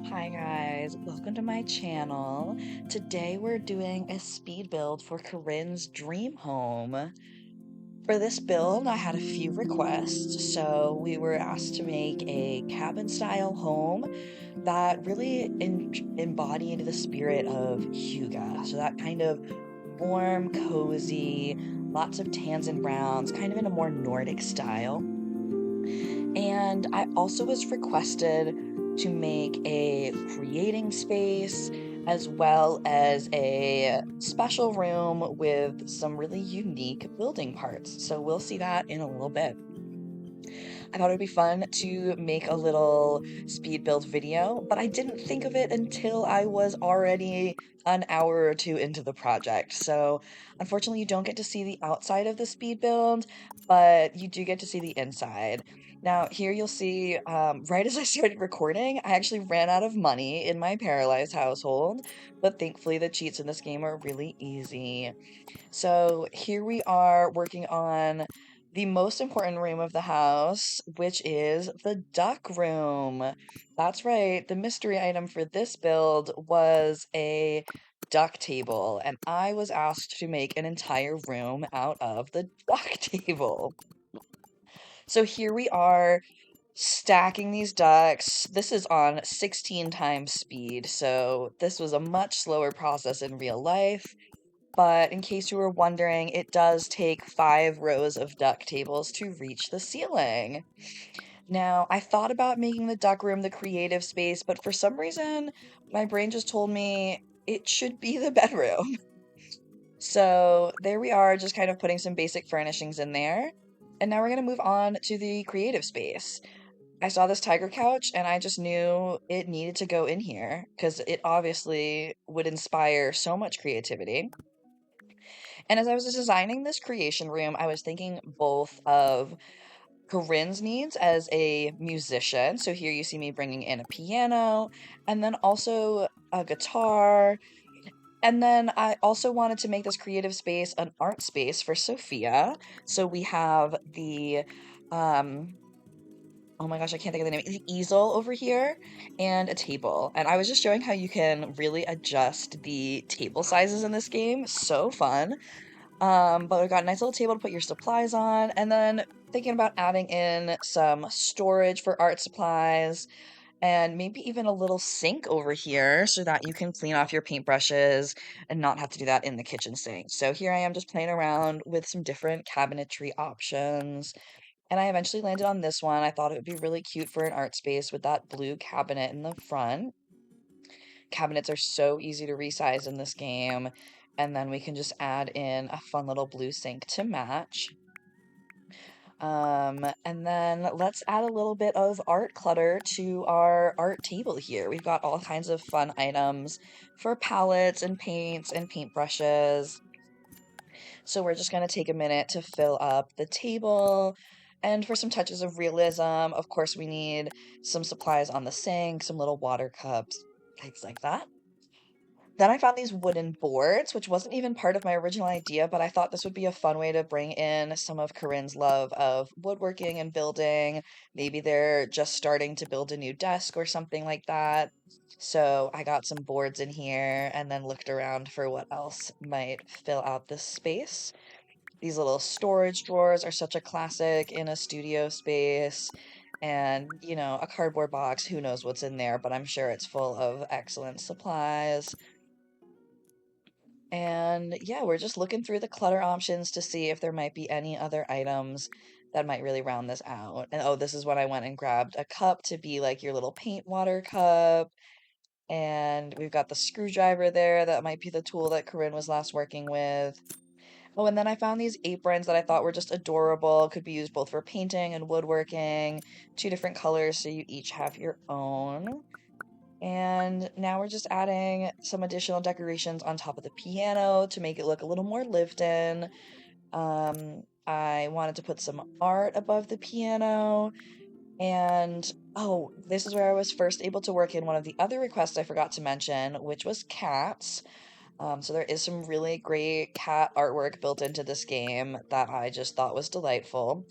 Hi guys, welcome to my channel. Today we're doing a speed build for Corinne's dream home. For this build, I had a few requests, so we were asked to make a cabin style home that really embodied the spirit of hygge. So that kind of warm, cozy, lots of tans and browns, kind of in a more Nordic style. And I also was requested to make a creating space as well as a special room with some really unique building parts. So we'll see that in a little bit. I thought it would be fun to make a little speed build video, but I didn't think of it until I was already an hour or two into the project. So unfortunately, you don't get to see the outside of the speed build, but you do get to see the inside. Now, here you'll see, right as I started recording, I actually ran out of money in my Paralyzed household, but thankfully the cheats in this game are really easy. So here we are working on the most important room of the house, which is the duck room. That's right, the mystery item for this build was a duck table, and I was asked to make an entire room out of the duck table. So here we are stacking these ducks. This is on 16 times speed, so this was a much slower process in real life. But in case you were wondering, it does take 5 rows of duck tables to reach the ceiling. Now, I thought about making the duck room the creative space, but for some reason, my brain just told me it should be the bedroom. So there we are, just kind of putting some basic furnishings in there. And now we're going to move on to the creative space. I saw this tiger couch and I just knew it needed to go in here because it obviously would inspire so much creativity. And as I was designing this creation room, I was thinking both of Corinne's needs as a musician. So here you see me bringing in a piano and then also a guitar. And then I also wanted to make this creative space an art space for Sophia. So we have the, um, oh my gosh, I can't think of the name, the easel over here and a table. And I was just showing how you can really adjust the table sizes in this game. So fun. But we've got a nice little table to put your supplies on, and then thinking about adding in some storage for art supplies, and maybe even a little sink over here so that you can clean off your paintbrushes and not have to do that in the kitchen sink. So here I am just playing around with some different cabinetry options, and I eventually landed on this one. I thought it would be really cute for an art space with that blue cabinet in the front. Cabinets are so easy to resize in this game. And then we can just add in a fun little blue sink to match. And then let's add a little bit of art clutter to our art table here. We've got all kinds of fun items for palettes and paints and paintbrushes. So we're just going to take a minute to fill up the table. And for some touches of realism, of course, we need some supplies on the sink, some little water cups, things like that. Then I found these wooden boards, which wasn't even part of my original idea, but I thought this would be a fun way to bring in some of Corinne's love of woodworking and building. Maybe they're just starting to build a new desk or something like that. So I got some boards in here and then looked around for what else might fill out this space. These little storage drawers are such a classic in a studio space. And, a cardboard box, who knows what's in there, but I'm sure it's full of excellent supplies. And yeah, we're just looking through the clutter options to see if there might be any other items that might really round this out. And oh, this is when I went and grabbed a cup to be like your little paint water cup. And we've got the screwdriver there. That might be the tool that Corinne was last working with. Oh, and then I found these aprons that I thought were just adorable. Could be used both for painting and woodworking. Two different colors, so you each have your own. And now we're just adding some additional decorations on top of the piano to make it look a little more lived in. I wanted to put some art above the piano. And oh, this is where I was first able to work in one of the other requests I forgot to mention, which was cats. So there is some really great cat artwork built into this game that I just thought was delightful.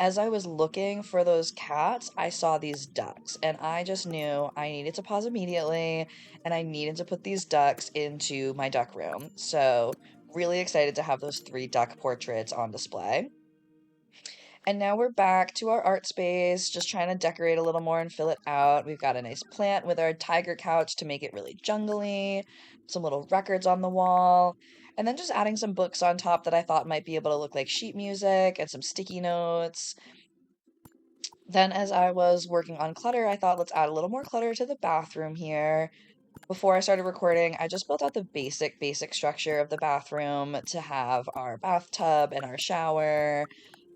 as I was looking for those cats, I saw these ducks, and I just knew I needed to pause immediately and I needed to put these ducks into my duck room. So, really excited to have those three duck portraits on display. And now we're back to our art space, just trying to decorate a little more and fill it out. We've got a nice plant with our tiger couch to make it really jungly, some little records on the wall, and then just adding some books on top that I thought might be able to look like sheet music and some sticky notes. Then, as I was working on clutter, I thought let's add a little more clutter to the bathroom here. Before I started recording, I just built out the basic structure of the bathroom to have our bathtub and our shower,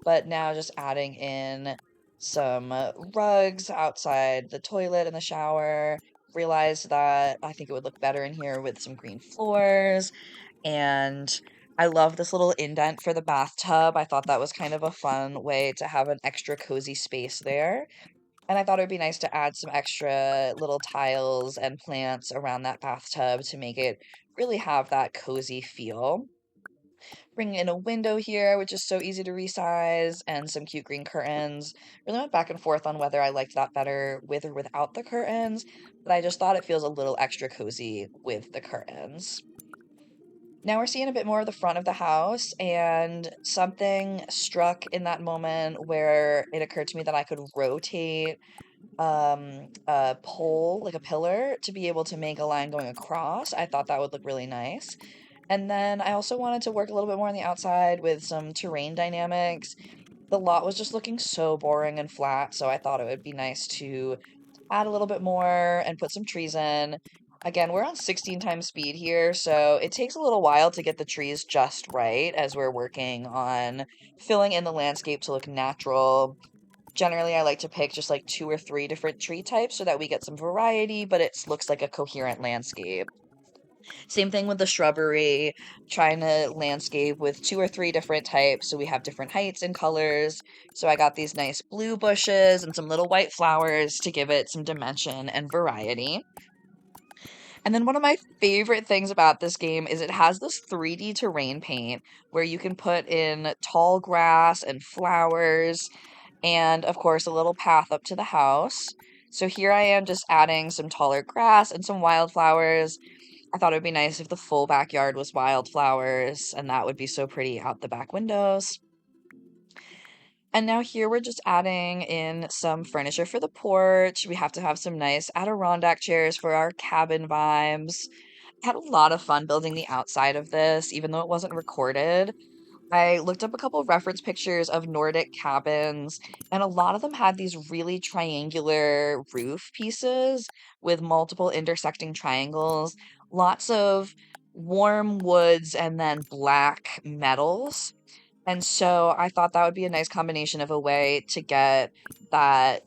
but now just adding in some rugs outside the toilet and the shower. Realized that I think it would look better in here with some green floors, and I love this little indent for the bathtub. I thought that was kind of a fun way to have an extra cozy space there. And I thought it would be nice to add some extra little tiles and plants around that bathtub to make it really have that cozy feel. Bringing in a window here, which is so easy to resize, and some cute green curtains. Really went back and forth on whether I liked that better with or without the curtains, but I just thought it feels a little extra cozy with the curtains. Now we're seeing a bit more of the front of the house, and something struck in that moment where it occurred to me that I could rotate a pole, like a pillar, to be able to make a line going across. I thought that would look really nice. And then I also wanted to work a little bit more on the outside with some terrain dynamics. The lot was just looking so boring and flat, so I thought it would be nice to add a little bit more and put some trees in. Again, we're on 16 times speed here, so it takes a little while to get the trees just right as we're working on filling in the landscape to look natural. Generally, I like to pick just like two or three different tree types so that we get some variety, but it looks like a coherent landscape. Same thing with the shrubbery, trying to landscape with two or three different types so we have different heights and colors. So I got these nice blue bushes and some little white flowers to give it some dimension and variety. And then one of my favorite things about this game is it has this 3D terrain paint where you can put in tall grass and flowers and, of course, a little path up to the house. So here I am just adding some taller grass and some wildflowers. I thought it would be nice if the full backyard was wildflowers, and that would be so pretty out the back windows. And now here we're just adding in some furniture for the porch. We have to have some nice Adirondack chairs for our cabin vibes. I had a lot of fun building the outside of this, even though it wasn't recorded. I looked up a couple of reference pictures of Nordic cabins, and a lot of them had these really triangular roof pieces with multiple intersecting triangles, lots of warm woods, and then black metals. And so I thought that would be a nice combination of a way to get that,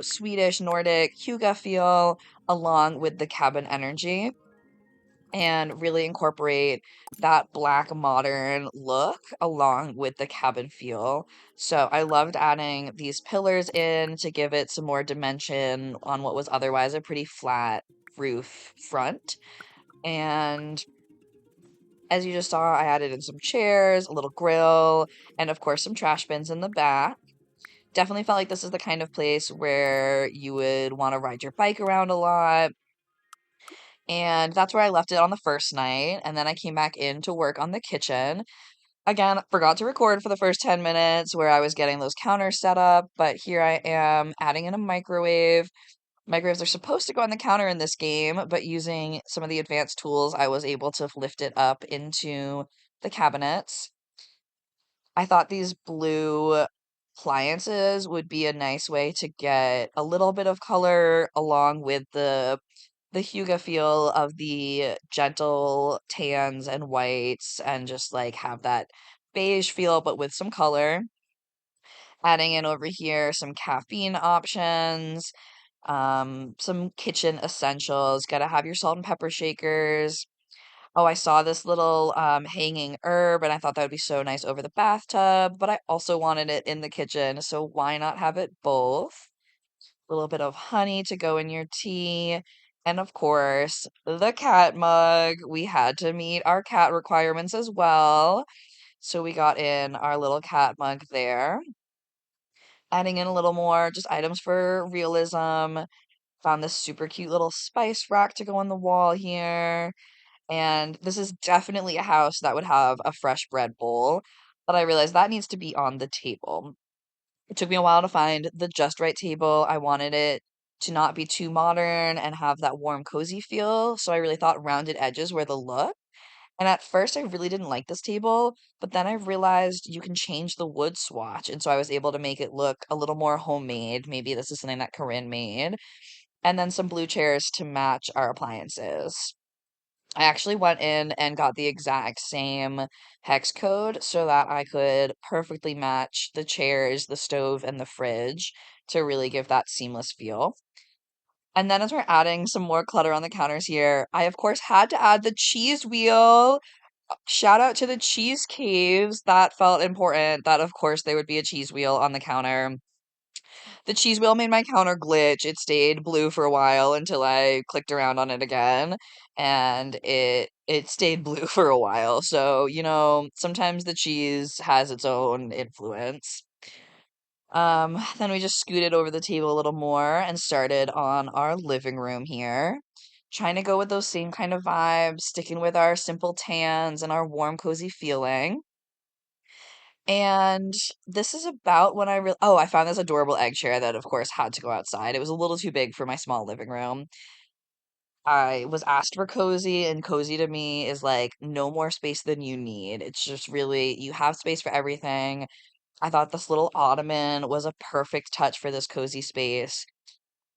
Swedish Nordic hygge feel along with the cabin energy and really incorporate that black modern look along with the cabin feel. So I loved adding these pillars in to give it some more dimension on what was otherwise a pretty flat roof front. And as you just saw, I added in some chairs, a little grill, and of course some trash bins in the back. Definitely felt like this is the kind of place where you would want to ride your bike around a lot. And that's where I left it on the first night. And then I came back in to work on the kitchen. Again, forgot to record for the first 10 minutes where I was getting those counters set up, but here I am adding in a microwave. Microwaves are supposed to go on the counter in this game, but using some of the advanced tools, I was able to lift it up into the cabinets. I thought these blue appliances would be a nice way to get a little bit of color along with the hygge feel of the gentle tans and whites and just like have that beige feel but with some color. Adding in over here some caffeine options, some kitchen essentials. Gotta have your salt and pepper shakers. Oh, I saw this little hanging herb and I thought that would be so nice over the bathtub, but I also wanted it in the kitchen, so why not have it both? A little bit of honey to go in your tea. And of course, the cat mug. We had to meet our cat requirements as well. So we got in our little cat mug there. adding in a little more just items for realism. Found this super cute little spice rack to go on the wall here. And this is definitely a house that would have a fresh bread bowl, but I realized that needs to be on the table. It took me a while to find the just right table. I wanted it to not be too modern and have that warm, cozy feel. So I really thought rounded edges were the look. And at first, I really didn't like this table, but then I realized you can change the wood swatch. And so I was able to make it look a little more homemade. Maybe this is something that Corinne made. And then some blue chairs to match our appliances. I actually went in and got the exact same hex code so that I could perfectly match the chairs, the stove, and the fridge to really give that seamless feel. And then as we're adding some more clutter on the counters here, I of course had to add the cheese wheel. Shout out to the cheese caves. That felt important. That of course there would be a cheese wheel on the counter. The cheese wheel made my counter glitch. It stayed blue for a while until I clicked around on it again, and it stayed blue for a while. So, sometimes the cheese has its own influence. Then we just scooted over the table a little more and started on our living room here. Trying to go with those same kind of vibes, sticking with our simple tans and our warm, cozy feeling. And this is about when I found this adorable egg chair that, of course, had to go outside. It was a little too big for my small living room. I was asked for cozy, and cozy to me is like no more space than you need. It's just really, you have space for everything. I thought this little ottoman was a perfect touch for this cozy space.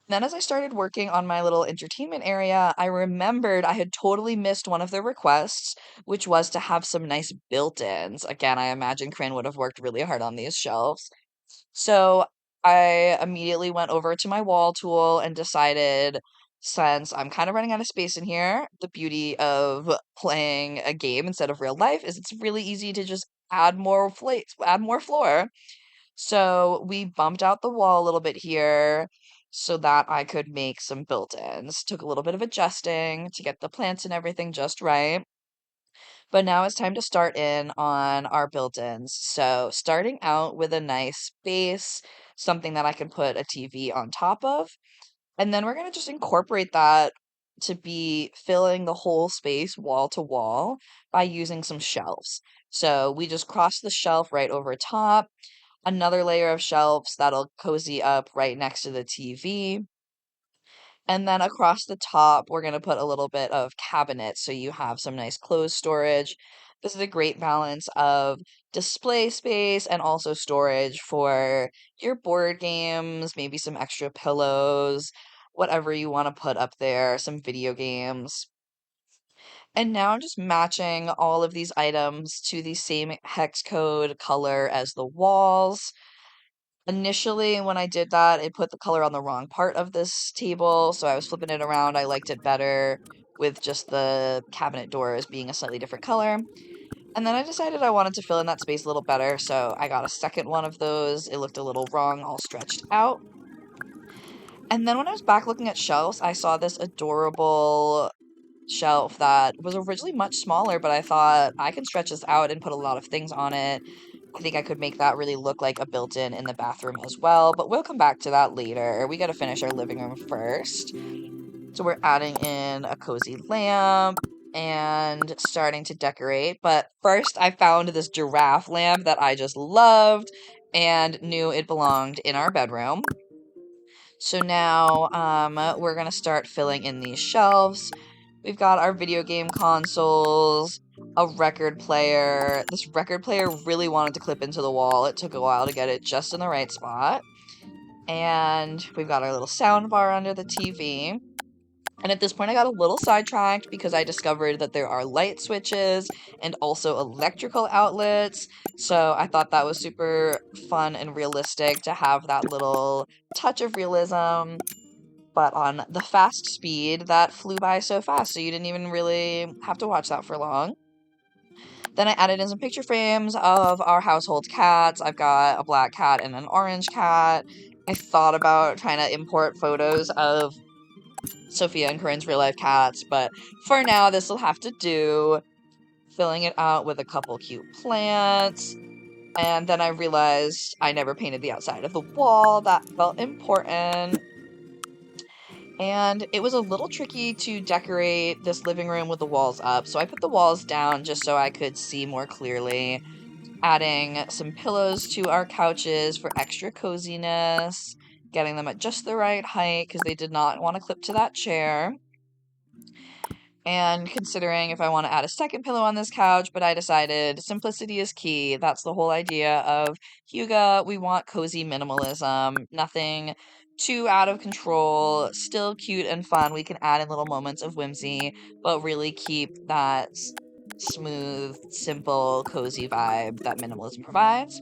Then, as I started working on my little entertainment area, I remembered I had totally missed one of their requests, which was to have some nice built-ins. Again, I imagine Corinne would have worked really hard on these shelves. So I immediately went over to my wall tool and decided, since I'm kind of running out of space in here, the beauty of playing a game instead of real life is it's really easy to just add more floor. So we bumped out the wall a little bit here so that I could make some built-ins. Took a little bit of adjusting to get the plants and everything just right. But now it's time to start in on our built-ins. So starting out with a nice base, something that I can put a TV on top of. And then we're going to just incorporate that to be filling the whole space wall to wall by using some shelves. So we just cross the shelf right over top, another layer of shelves that'll cozy up right next to the TV. And then across the top, we're going to put a little bit of cabinet so you have some nice clothes storage. This is a great balance of display space and also storage for your board games, maybe some extra pillows, whatever you want to put up there, some video games. And now I'm just matching all of these items to the same hex code color as the walls. Initially, when I did that, it put the color on the wrong part of this table, so I was flipping it around. I liked it better with just the cabinet doors being a slightly different color. And then I decided I wanted to fill in that space a little better, so I got a second one of those. It looked a little wrong, all stretched out. And then when I was back looking at shelves, I saw this adorable shelf that was originally much smaller, but I thought I can stretch this out and put a lot of things on it. I think I could make that really look like a built-in in the bathroom as well, but we'll come back to that later. We got to finish our living room first. So we're adding in a cozy lamp and starting to decorate. But first, I found this giraffe lamp that I just loved and knew it belonged in our bedroom. So now we're going to start filling in these shelves. We've got our video game consoles, a record player. This record player really wanted to clip into the wall. It took a while to get it just in the right spot. And we've got our little sound bar under the TV. And at this point, I got a little sidetracked because I discovered that there are light switches and also electrical outlets. So I thought that was super fun and realistic to have that little touch of realism, but on the fast speed that flew by so fast, so you didn't even really have to watch that for long. Then I added in some picture frames of our household cats. I've got a black cat and an orange cat. I thought about trying to import photos of Sophia and Corinne's real life cats, but for now, this will have to do. Filling it out with a couple cute plants. And then I realized I never painted the outside of the wall. That felt important. And it was a little tricky to decorate this living room with the walls up, so I put the walls down just so I could see more clearly, adding some pillows to our couches for extra coziness, getting them at just the right height because they did not want to clip to that chair. And considering if I want to add a second pillow on this couch, but I decided simplicity is key. That's the whole idea of hygge. We want cozy minimalism, nothing too out of control, still cute and fun. We can add in little moments of whimsy, but really keep that smooth, simple, cozy vibe that minimalism provides.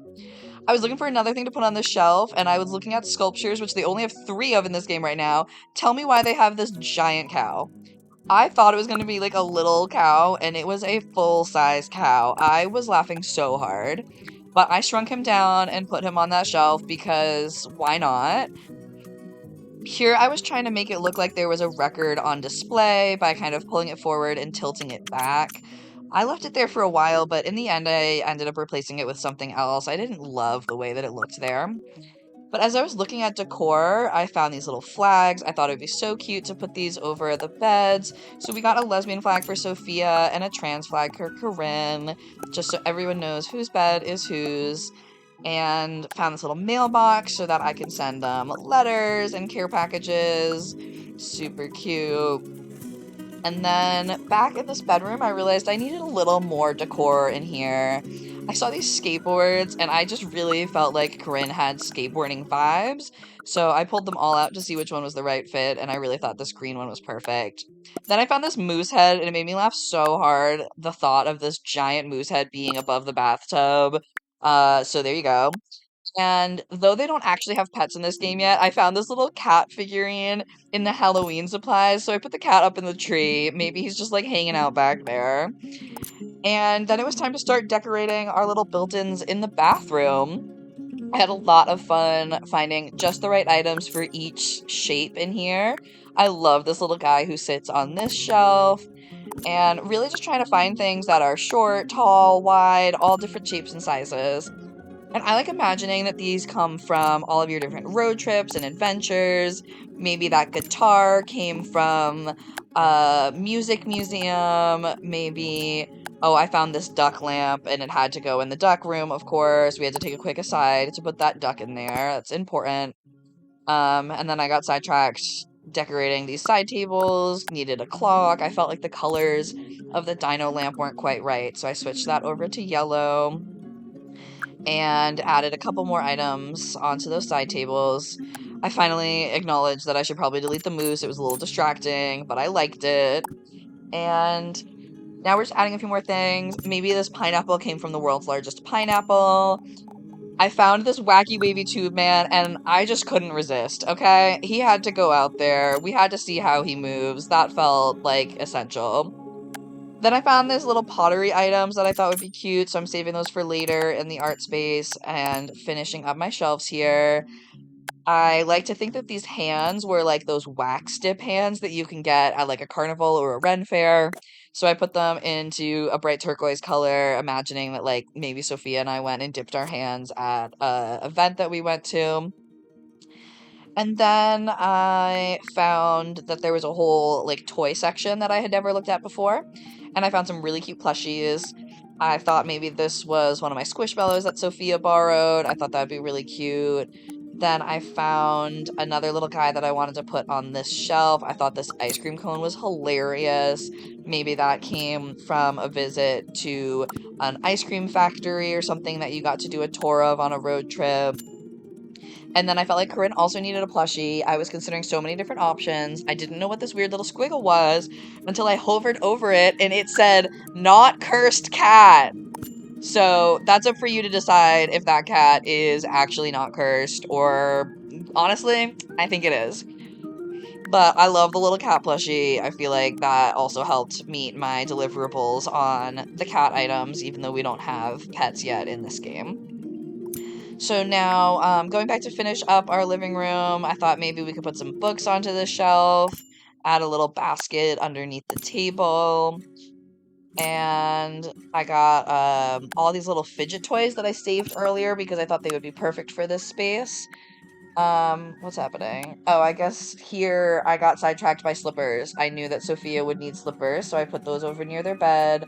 I was looking for another thing to put on the shelf, and I was looking at sculptures, which they only have 3 of in this game right now. Tell me why they have this giant cow. I thought it was gonna be like a little cow, and it was a full-size cow. I was laughing so hard, but I shrunk him down and put him on that shelf because why not? Here, I was trying to make it look like there was a record on display by kind of pulling it forward and tilting it back. I left it there for a while, but in the end, I ended up replacing it with something else. I didn't love the way that it looked there. But as I was looking at decor, I found these little flags. I thought it would be so cute to put these over the beds. So we got a lesbian flag for Sophia and a trans flag for Corrine, just so everyone knows whose bed is whose. And found this little mailbox so that I can send them letters and care packages. Super cute. And then back in this bedroom, I realized I needed a little more decor in here. I saw these skateboards, and I just really felt like Corinne had skateboarding vibes. So I pulled them all out to see which one was the right fit, and I really thought this green one was perfect. Then I found this moose head, and it made me laugh so hard. The thought of this giant moose head being above the bathtub. So there you go. And though they don't actually have pets in this game yet, I found this little cat figurine in the Halloween supplies. So I put the cat up in the tree. Maybe he's just like hanging out back there. And then it was time to start decorating our little built-ins in the bathroom. I had a lot of fun finding just the right items for each shape in here. I love this little guy who sits on this shelf and really just trying to find things that are short, tall, wide, all different shapes and sizes. And I like imagining that these come from all of your different road trips and adventures. Maybe that guitar came from a music museum. Maybe, oh, I found this duck lamp and it had to go in the duck room, of course. We had to take a quick aside to put that duck in there. That's important. And then I got sidetracked decorating these side tables, needed a clock. I felt like the colors of the dino lamp weren't quite right, so I switched that over to yellow and added a couple more items onto those side tables. I finally acknowledged that I should probably delete the moose. It was a little distracting, but I liked it. And now we're just adding a few more things. Maybe this pineapple came from the world's largest pineapple. I found this wacky wavy tube man and I just couldn't resist, okay? He had to go out there. We had to see how he moves. That felt like essential. Then I found these little pottery items that I thought would be cute, so I'm saving those for later in the art space and finishing up my shelves here. I like to think that these hands were like those wax dip hands that you can get at like a carnival or a Ren fair. So I put them into a bright turquoise color, imagining that like maybe Sophia and I went and dipped our hands at a event that we went to. And then I found that there was a whole like toy section that I had never looked at before. And I found some really cute plushies. I thought maybe this was one of my Squishmallows that Sophia borrowed. I thought that would be really cute. Then I found another little guy that I wanted to put on this shelf. I thought this ice cream cone was hilarious. Maybe that came from a visit to an ice cream factory or something that you got to do a tour of on a road trip. And then I felt like Corinne also needed a plushie. I was considering so many different options. I didn't know what this weird little squiggle was until I hovered over it and it said, "Not cursed cat." So that's up for you to decide if that cat is actually not cursed or honestly, I think it is. But I love the little cat plushie. I feel like that also helped meet my deliverables on the cat items, even though we don't have pets yet in this game. So now, going back to finish up our living room, I thought maybe we could put some books onto the shelf, add a little basket underneath the table. and I got all these little fidget toys that I saved earlier because I thought they would be perfect for this space. What's happening? Oh, I guess here I got sidetracked by slippers. I knew that Sophia would need slippers, so I put those over near their bed.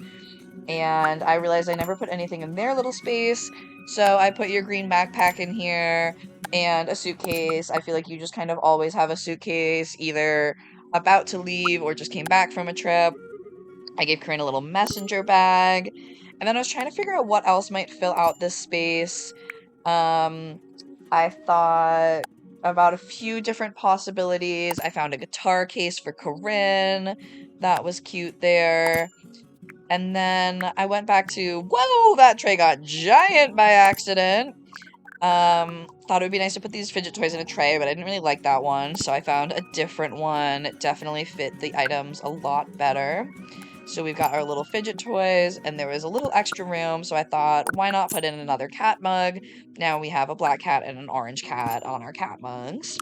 And I realized I never put anything in their little space. So I put your green backpack in here and a suitcase. I feel like you just kind of always have a suitcase, either about to leave or just came back from a trip. I gave Corinne a little messenger bag. And then I was trying to figure out what else might fill out this space. Um, I thought about a few different possibilities. I found a guitar case for Corinne. That was cute there. And then I went back to, whoa, that tray got giant by accident. Thought it would be nice to put these fidget toys in a tray, but I didn't really like that one, so I found a different one. It definitely fit the items a lot better. So we've got our little fidget toys, and there was a little extra room, so I thought, why not put in another cat mug? Now we have a black cat and an orange cat on our cat mugs.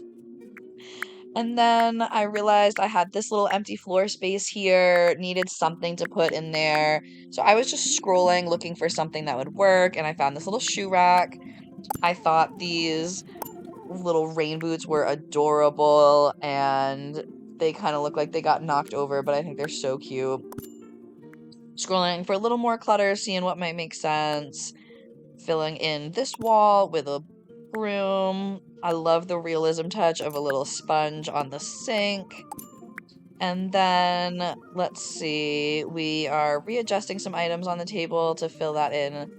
And then I realized I had this little empty floor space here, needed something to put in there. So I was just scrolling, looking for something that would work, and I found this little shoe rack. I thought these little rain boots were adorable, and they kind of look like they got knocked over, but I think they're so cute. Scrolling for a little more clutter, seeing what might make sense. Filling in this wall with a broom. I love the realism touch of a little sponge on the sink. And then, let's see, we are readjusting some items on the table to fill that in.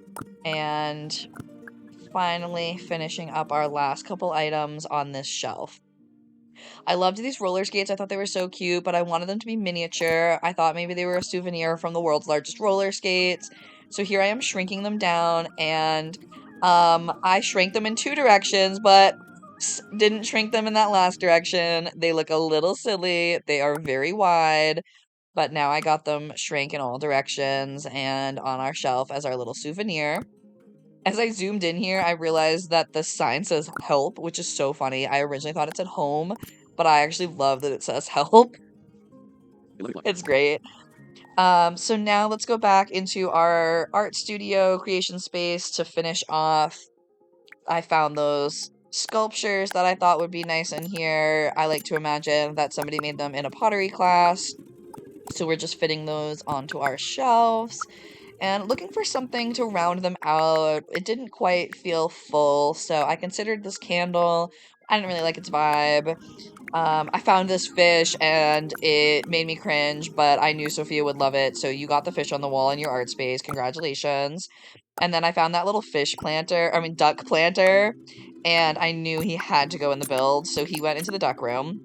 And finally finishing up our last couple items on this shelf. I loved these roller skates. I thought they were so cute, but I wanted them to be miniature. I thought maybe they were a souvenir from the world's largest roller skates. So here I am shrinking them down, and I shrank them in two directions, but didn't shrink them in that last direction. They look a little silly. They are very wide, but now I got them shrank in all directions and on our shelf as our little souvenir. As I zoomed in here, I realized that the sign says help, which is so funny. I originally thought it said home, but I actually love that it says help. It's great. So now let's go back into our art studio creation space to finish off. I found those sculptures that I thought would be nice in here. I like to imagine that somebody made them in a pottery class. So we're just fitting those onto our shelves and looking for something to round them out. It didn't quite feel full, so I considered this candle. I didn't really like its vibe. I found this fish and it made me cringe, but I knew Sophia would love it, so you got the fish on the wall in your art space. Congratulations. And then I found that little duck planter, and I knew he had to go in the build, so he went into the duck room.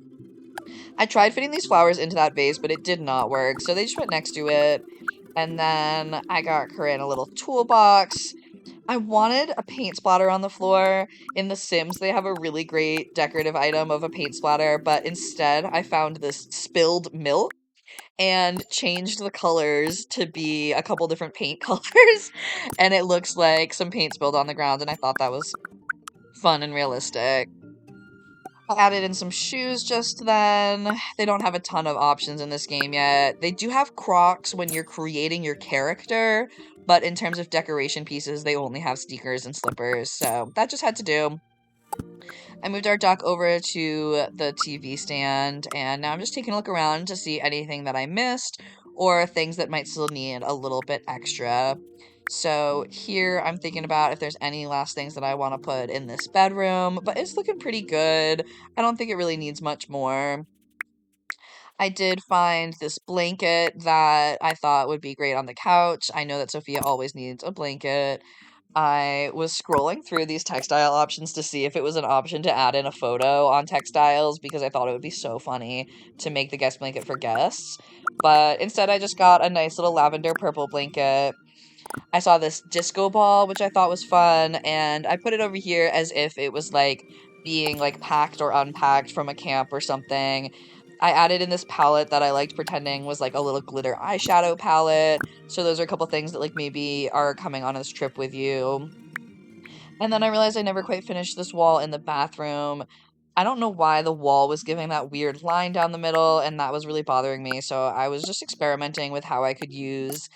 I tried fitting these flowers into that vase, but it did not work, so they just went next to it. And then I got Corinne a little toolbox. I wanted a paint splatter on the floor. In The Sims, they have a really great decorative item of a paint splatter, but instead I found this spilled milk and changed the colors to be a couple different paint colors. And it looks like some paint spilled on the ground, and I thought that was fun and realistic. I added in some shoes just then. They don't have a ton of options in this game yet. They do have Crocs when you're creating your character, but in terms of decoration pieces, they only have sneakers and slippers, so that just had to do. I moved our duck over to the TV stand, and now I'm just taking a look around to see anything that I missed or things that might still need a little bit extra. So here I'm thinking about if there's any last things that I want to put in this bedroom, but it's looking pretty good. I don't think it really needs much more. I did find this blanket that I thought would be great on the couch. I know that Sophia always needs a blanket. I was scrolling through these textile options to see if it was an option to add in a photo on textiles because I thought it would be so funny to make the guest blanket for guests. But instead, I just got a nice little lavender purple blanket. I saw this disco ball, which I thought was fun, and I put it over here as if it was like being like packed or unpacked from a camp or something. I added in this palette that I liked pretending was like a little glitter eyeshadow palette. So those are a couple things that like maybe are coming on this trip with you. And then I realized I never quite finished this wall in the bathroom. I don't know why the wall was giving that weird line down the middle, and that was really bothering me. So I was just experimenting with how I could use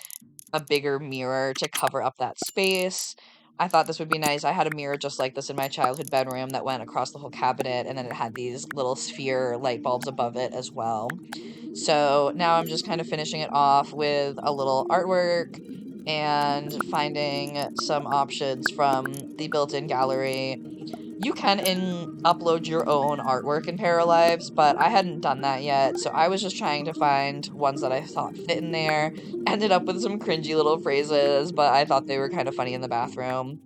a bigger mirror to cover up that space. I thought this would be nice. I had a mirror just like this in my childhood bedroom that went across the whole cabinet, and then it had these little sphere light bulbs above it as well. So now I'm just kind of finishing it off with a little artwork and finding some options from the built-in gallery. You can upload your own artwork in Paralives, but I hadn't done that yet, so I was just trying to find ones that I thought fit in there. Ended up with some cringy little phrases, but I thought they were kind of funny in the bathroom.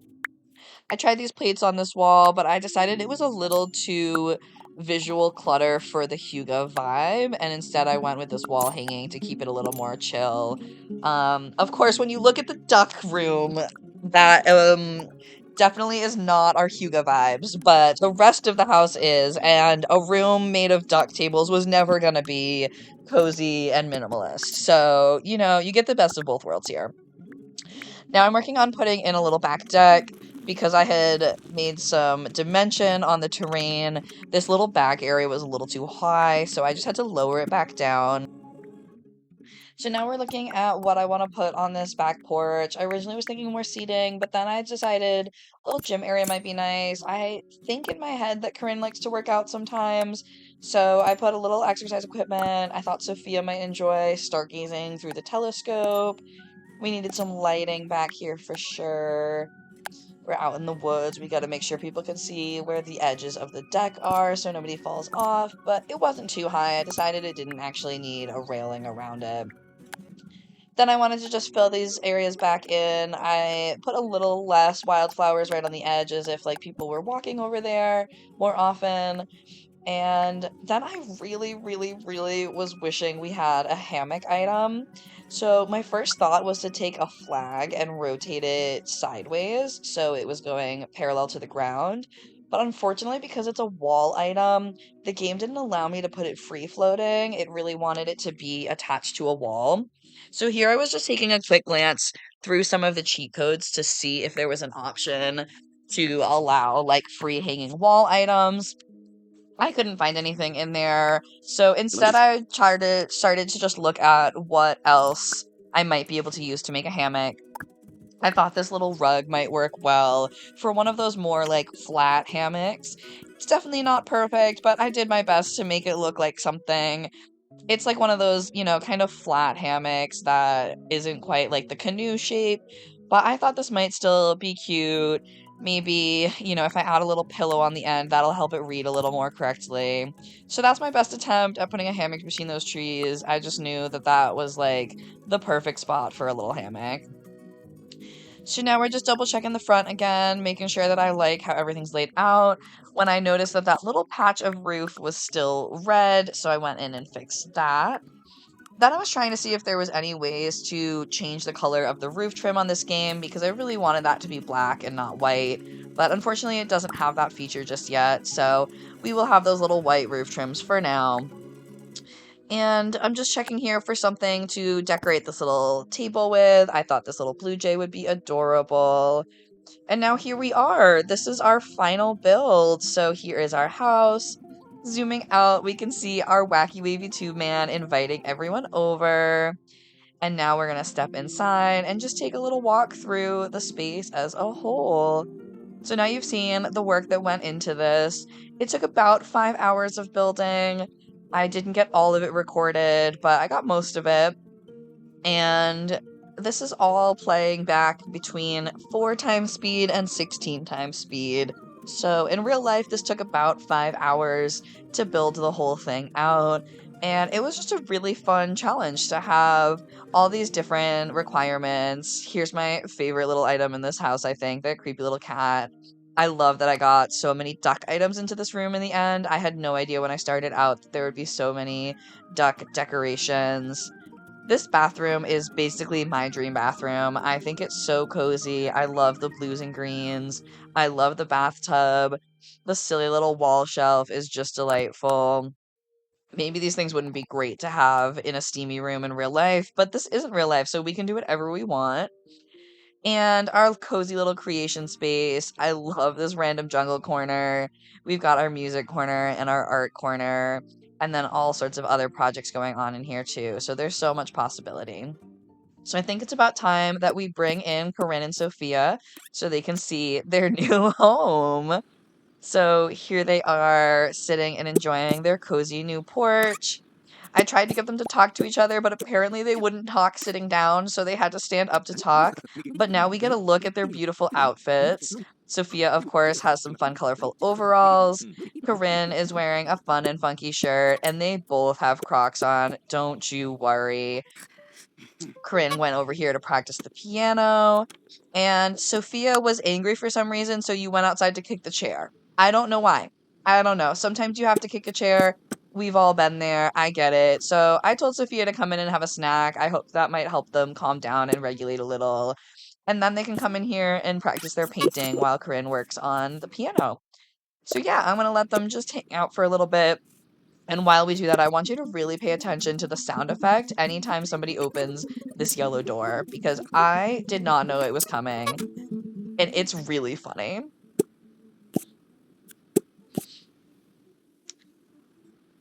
I tried these plates on this wall, but I decided it was a little too visual clutter for the hygge vibe, and instead I went with this wall hanging to keep it a little more chill. Of course, when you look at the duck room, that definitely is not our hygge vibes, but the rest of the house is, and a room made of duck tables was never gonna be cozy and minimalist. So, you get the best of both worlds here. Now I'm working on putting in a little back deck because I had made some dimension on the terrain. This little back area was a little too high, so I just had to lower it back down. So now we're looking at what I want to put on this back porch. I originally was thinking more seating, but then I decided a little gym area might be nice. I think in my head that Corinne likes to work out sometimes, so I put a little exercise equipment. I thought Sophia might enjoy stargazing through the telescope. We needed some lighting back here for sure. We're out in the woods. We got to make sure people can see where the edges of the deck are so nobody falls off, but it wasn't too high. I decided it didn't actually need a railing around it. Then I wanted to just fill these areas back in. I put a little less wildflowers right on the edge as if like people were walking over there more often. And then I really, really, really was wishing we had a hammock item. So my first thought was to take a flag and rotate it sideways so it was going parallel to the ground. But unfortunately, because it's a wall item, the game didn't allow me to put it free floating. It really wanted it to be attached to a wall. So here I was just taking a quick glance through some of the cheat codes to see if there was an option to allow like free hanging wall items. I couldn't find anything in there. So instead I started to just look at what else I might be able to use to make a hammock. I thought this little rug might work well for one of those more like flat hammocks. It's definitely not perfect, but I did my best to make it look like something. It's like one of those, kind of flat hammocks that isn't quite like the canoe shape, but I thought this might still be cute. Maybe, if I add a little pillow on the end, that'll help it read a little more correctly. So that's my best attempt at putting a hammock between those trees. I just knew that that was like the perfect spot for a little hammock. So now we're just double checking the front again, making sure that I like how everything's laid out. When I noticed that that little patch of roof was still red, so I went in and fixed that. Then I was trying to see if there was any ways to change the color of the roof trim on this game because I really wanted that to be black and not white. But unfortunately, it doesn't have that feature just yet, so we will have those little white roof trims for now. And I'm just checking here for something to decorate this little table with. I thought this little blue jay would be adorable. And now here we are. This is our final build. So here is our house. Zooming out, we can see our wacky wavy tube man inviting everyone over. And now we're going to step inside and just take a little walk through the space as a whole. So now you've seen the work that went into this. It took about 5 hours of building. I didn't get all of it recorded, but I got most of it. And this is all playing back between 4 times speed and 16 times speed. So in real life, this took about 5 hours to build the whole thing out. And it was just a really fun challenge to have all these different requirements. Here's my favorite little item in this house, I think, that creepy little cat. I love that I got so many duck items into this room in the end. I had no idea when I started out that there would be so many duck decorations. This bathroom is basically my dream bathroom. I think it's so cozy. I love the blues and greens. I love the bathtub. The silly little wall shelf is just delightful. Maybe these things wouldn't be great to have in a steamy room in real life, but this isn't real life, so we can do whatever we want. And our cozy little creation space. I love this random jungle corner. We've got our music corner and our art corner, and then all sorts of other projects going on in here too. So there's so much possibility. So I think it's about time that we bring in Corinne and Sophia so they can see their new home. So here they are sitting and enjoying their cozy new porch. I tried to get them to talk to each other, but apparently they wouldn't talk sitting down, so they had to stand up to talk. But now we get a look at their beautiful outfits. Sophia, of course, has some fun, colorful overalls. Corinne is wearing a fun and funky shirt, and they both have Crocs on. Don't you worry. Corinne went over here to practice the piano, and Sophia was angry for some reason, so you went outside to kick the chair. I don't know why. I don't know. Sometimes you have to kick a chair. We've all been there. I get it. So I told Sophia to come in and have a snack. I hope that might help them calm down and regulate a little. And then they can come in here and practice their painting while Corinne works on the piano. So yeah, I'm going to let them just hang out for a little bit. And while we do that, I want you to really pay attention to the sound effect anytime somebody opens this yellow door because I did not know it was coming. And it's really funny.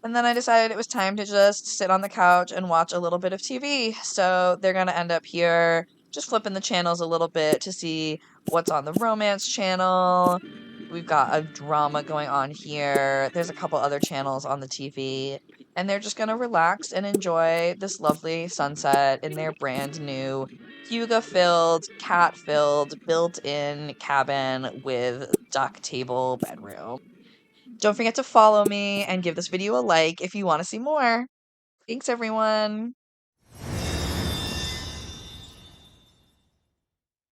And then I decided it was time to just sit on the couch and watch a little bit of TV. So they're going to end up here just flipping the channels a little bit to see what's on the romance channel. We've got a drama going on here. There's a couple other channels on the TV. And they're just going to relax and enjoy this lovely sunset in their brand new hygge filled, cat filled, built in cabin with duck table bedroom. Don't forget to follow me and give this video a like if you want to see more. Thanks, everyone.